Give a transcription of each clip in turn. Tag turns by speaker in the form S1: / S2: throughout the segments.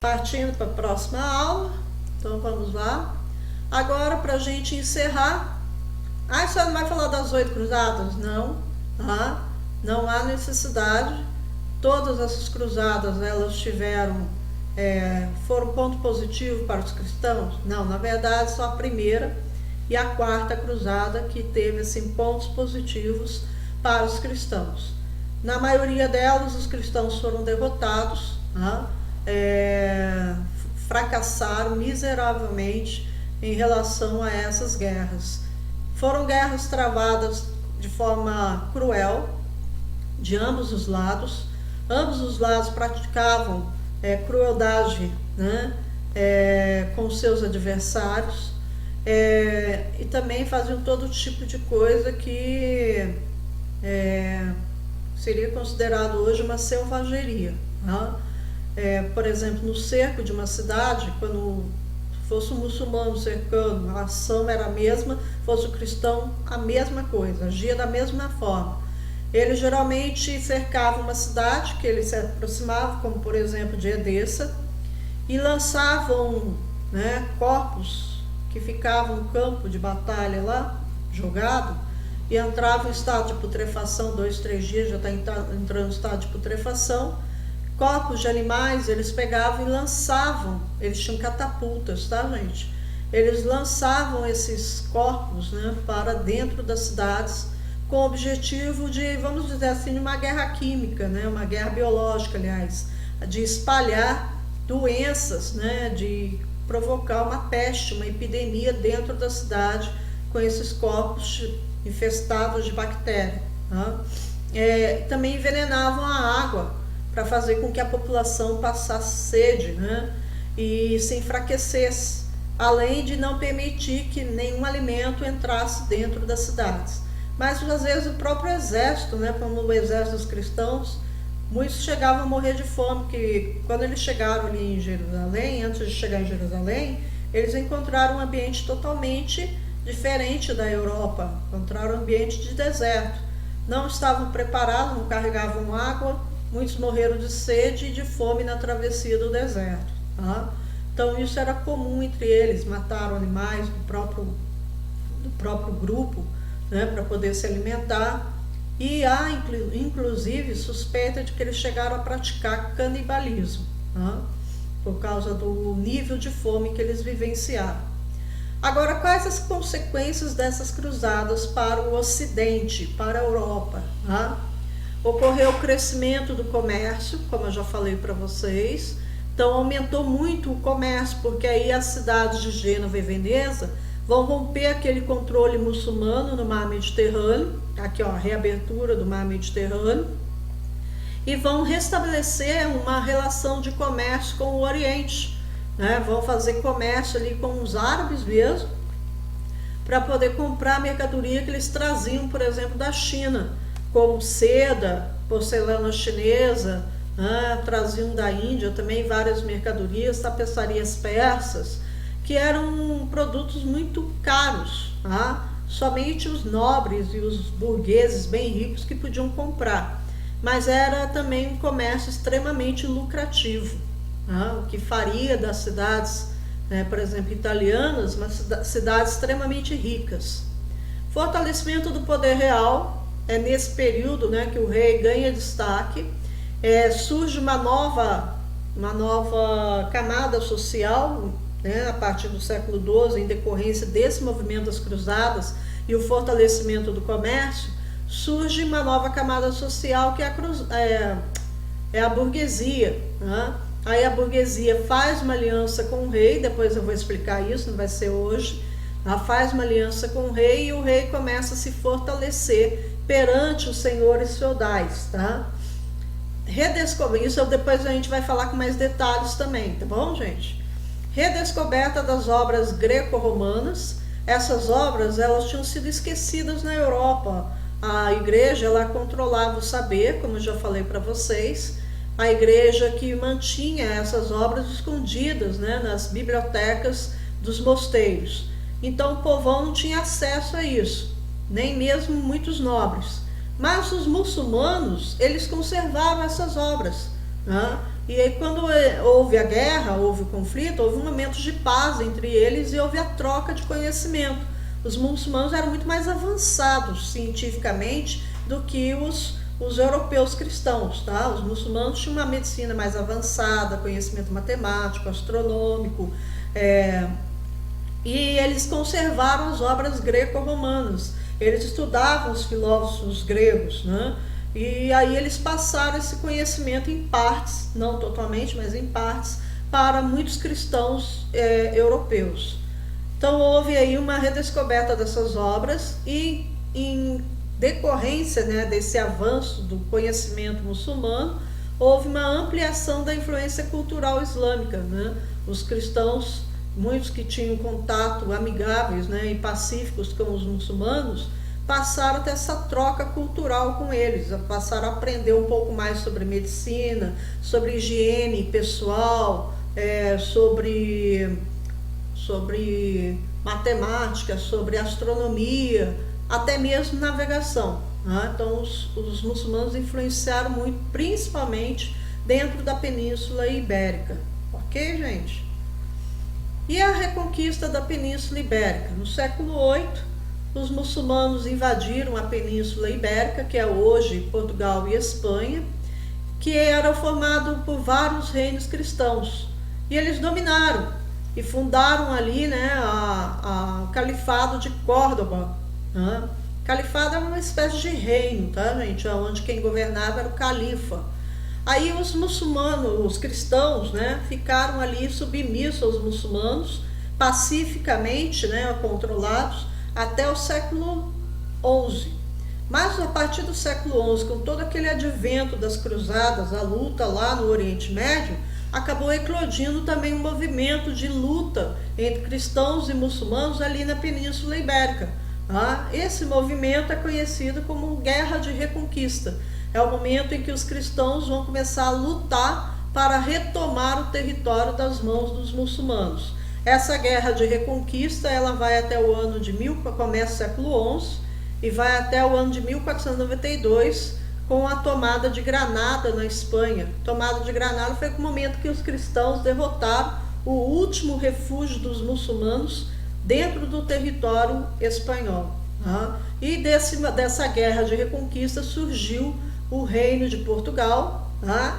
S1: Partindo para a próxima aula, então vamos lá. Agora, para a gente encerrar, a senhora não vai falar das 8 cruzadas? Não, tá? Não há necessidade. Todas essas cruzadas, elas foram ponto positivo para os cristãos? Não, na verdade, só a primeira e a quarta cruzada que teve assim, pontos positivos para os cristãos. Na maioria delas, os cristãos foram derrotados, tá? Fracassaram miseravelmente em relação a essas guerras. Foram guerras travadas de forma cruel de ambos os lados. Ambos os lados praticavam crueldade, né, com seus adversários, e também faziam todo tipo de coisa que seria considerado hoje uma selvageria, tá? Por exemplo, no cerco de uma cidade, quando fosse um muçulmano cercando, a ação era a mesma, fosse o cristão, a mesma coisa, agia da mesma forma. Eles geralmente cercavam uma cidade que eles se aproximavam, como por exemplo de Edessa, e lançavam, né, corpos que ficavam no campo de batalha lá, jogado, e entravam em estado de putrefação, 2, 3 dias já está entrando em estado de putrefação. Corpos de animais eles pegavam e lançavam, eles tinham catapultas, tá, gente? Eles lançavam esses corpos, né, para dentro das cidades, com o objetivo de, vamos dizer assim, uma guerra química, né, uma guerra biológica, aliás, de espalhar doenças, né, de provocar uma peste, uma epidemia dentro da cidade com esses corpos infestados de bactérias. Tá? Também envenenavam a água, para fazer com que a população passasse sede, né, e se enfraquecesse, além de não permitir que nenhum alimento entrasse dentro das cidades. Mas às vezes o próprio exército, né, como o exército dos cristãos, muitos chegavam a morrer de fome, porque quando eles chegaram ali em Jerusalém, antes de chegar em Jerusalém, eles encontraram um ambiente totalmente diferente da Europa, encontraram um ambiente de deserto. Não estavam preparados, não carregavam água, muitos morreram de sede e de fome na travessia do deserto. Tá? Então isso era comum entre eles, mataram animais do próprio grupo, né, para poder se alimentar. E há inclusive suspeita de que eles chegaram a praticar canibalismo, tá? Por causa do nível de fome que eles vivenciaram. Agora, quais as consequências dessas cruzadas para o Ocidente, para a Europa? Tá? Ocorreu o crescimento do comércio, como eu já falei para vocês. Então aumentou muito o comércio, porque aí as cidades de Gênova e Veneza vão romper aquele controle muçulmano no mar Mediterrâneo, aqui ó, a reabertura do mar Mediterrâneo, e vão restabelecer uma relação de comércio com o Oriente, né? Vão fazer comércio ali com os árabes mesmo, para poder comprar a mercadoria que eles traziam, por exemplo, da China, como seda, porcelana chinesa, traziam da Índia também várias mercadorias, tapeçarias persas, que eram produtos muito caros, tá? Somente os nobres e os burgueses bem ricos que podiam comprar, mas era também um comércio extremamente lucrativo, tá? O que faria das cidades, né, por exemplo, italianas, cidades extremamente ricas. Fortalecimento do poder real. É nesse período, né, que o rei ganha destaque, surge uma nova camada social, né, a partir do século XII, em decorrência desse movimento das cruzadas e o fortalecimento do comércio, surge uma nova camada social que é a burguesia. Né? Aí a burguesia faz uma aliança com o rei, depois eu vou explicar isso, não vai ser hoje. Ela faz uma aliança com o rei e o rei começa a se fortalecer perante os senhores feudais, tá? Isso depois a gente vai falar com mais detalhes também, tá bom, gente? Redescoberta das obras greco-romanas. Essas obras, elas tinham sido esquecidas na Europa. A igreja, ela controlava o saber, como eu já falei para vocês. A igreja que mantinha essas obras escondidas, né, nas bibliotecas dos mosteiros. Então o povão não tinha acesso a isso, nem mesmo muitos nobres. Mas os muçulmanos, eles conservaram essas obras, né? E aí quando houve a guerra, houve o conflito, houve um momento de paz entre eles e houve a troca de conhecimento. Os muçulmanos eram muito mais avançados cientificamente do que os europeus cristãos, tá? Os muçulmanos tinham uma medicina mais avançada, conhecimento matemático, astronômico, e eles conservaram as obras greco-romanas. Eles estudavam os filósofos gregos, né? E aí eles passaram esse conhecimento em partes, não totalmente, mas em partes, para muitos cristãos europeus. Então houve aí uma redescoberta dessas obras e em decorrência, né, desse avanço do conhecimento muçulmano, houve uma ampliação da influência cultural islâmica, né? Os cristãos, muitos que tinham contato amigáveis, né, e pacíficos com os muçulmanos, passaram a ter essa troca cultural com eles, passaram a aprender um pouco mais sobre medicina, sobre higiene pessoal, sobre matemática, sobre astronomia, até mesmo navegação, né? Então os muçulmanos influenciaram muito, principalmente dentro da Península Ibérica. Ok, gente? E a reconquista da Península Ibérica? No século VIII, os muçulmanos invadiram a Península Ibérica, que é hoje Portugal e Espanha, que era formado por vários reinos cristãos. E eles dominaram e fundaram ali, né, o Califado de Córdoba. Né? Califado era uma espécie de reino, tá, gente? Onde quem governava era o califa. Aí os muçulmanos, os cristãos, né, ficaram ali submissos aos muçulmanos, pacificamente, né, controlados, até o século XI. Mas a partir do século XI, com todo aquele advento das cruzadas, a luta lá no Oriente Médio, acabou eclodindo também um movimento de luta entre cristãos e muçulmanos ali na Península Ibérica. Esse movimento é conhecido como Guerra de Reconquista. É o momento em que os cristãos vão começar a lutar para retomar o território das mãos dos muçulmanos. Essa guerra de reconquista, ela vai até o ano de começa o século XI e vai até o ano de 1492, com a tomada de Granada na Espanha. A tomada de Granada foi o momento que os cristãos derrotaram o último refúgio dos muçulmanos dentro do território espanhol. E dessa guerra de reconquista surgiu o reino de Portugal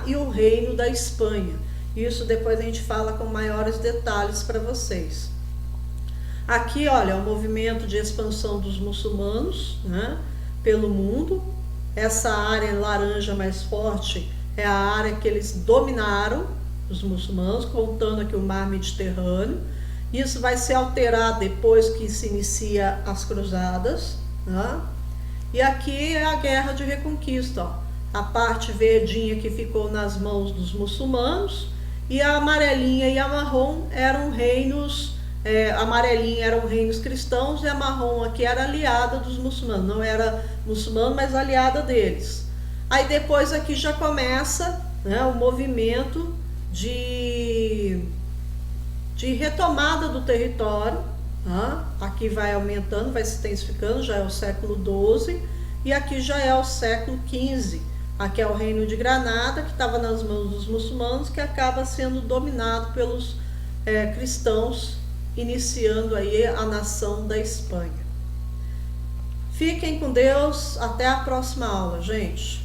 S1: e o reino da Espanha. Isso depois a gente fala com maiores detalhes para vocês. Aqui, olha, é o movimento de expansão dos muçulmanos, né, pelo mundo. Essa área laranja mais forte é a área que eles dominaram, os muçulmanos, contando aqui o mar Mediterrâneo. Isso vai se alterar depois que se inicia as cruzadas. Né? E aqui é a guerra de reconquista. Ó. A parte verdinha que ficou nas mãos dos muçulmanos, e a amarelinha e a marrom eram reinos, a amarelinha eram reinos cristãos e a marrom aqui era aliada dos muçulmanos, não era muçulmano, mas aliada deles. Aí depois aqui já começa, né, o movimento de retomada do território. Aqui vai aumentando, vai se intensificando, já é o século XII, e aqui já é o século XV. Aqui é o reino de Granada, que estava nas mãos dos muçulmanos, que acaba sendo dominado pelos cristãos, iniciando aí a nação da Espanha. Fiquem com Deus, até a próxima aula, gente.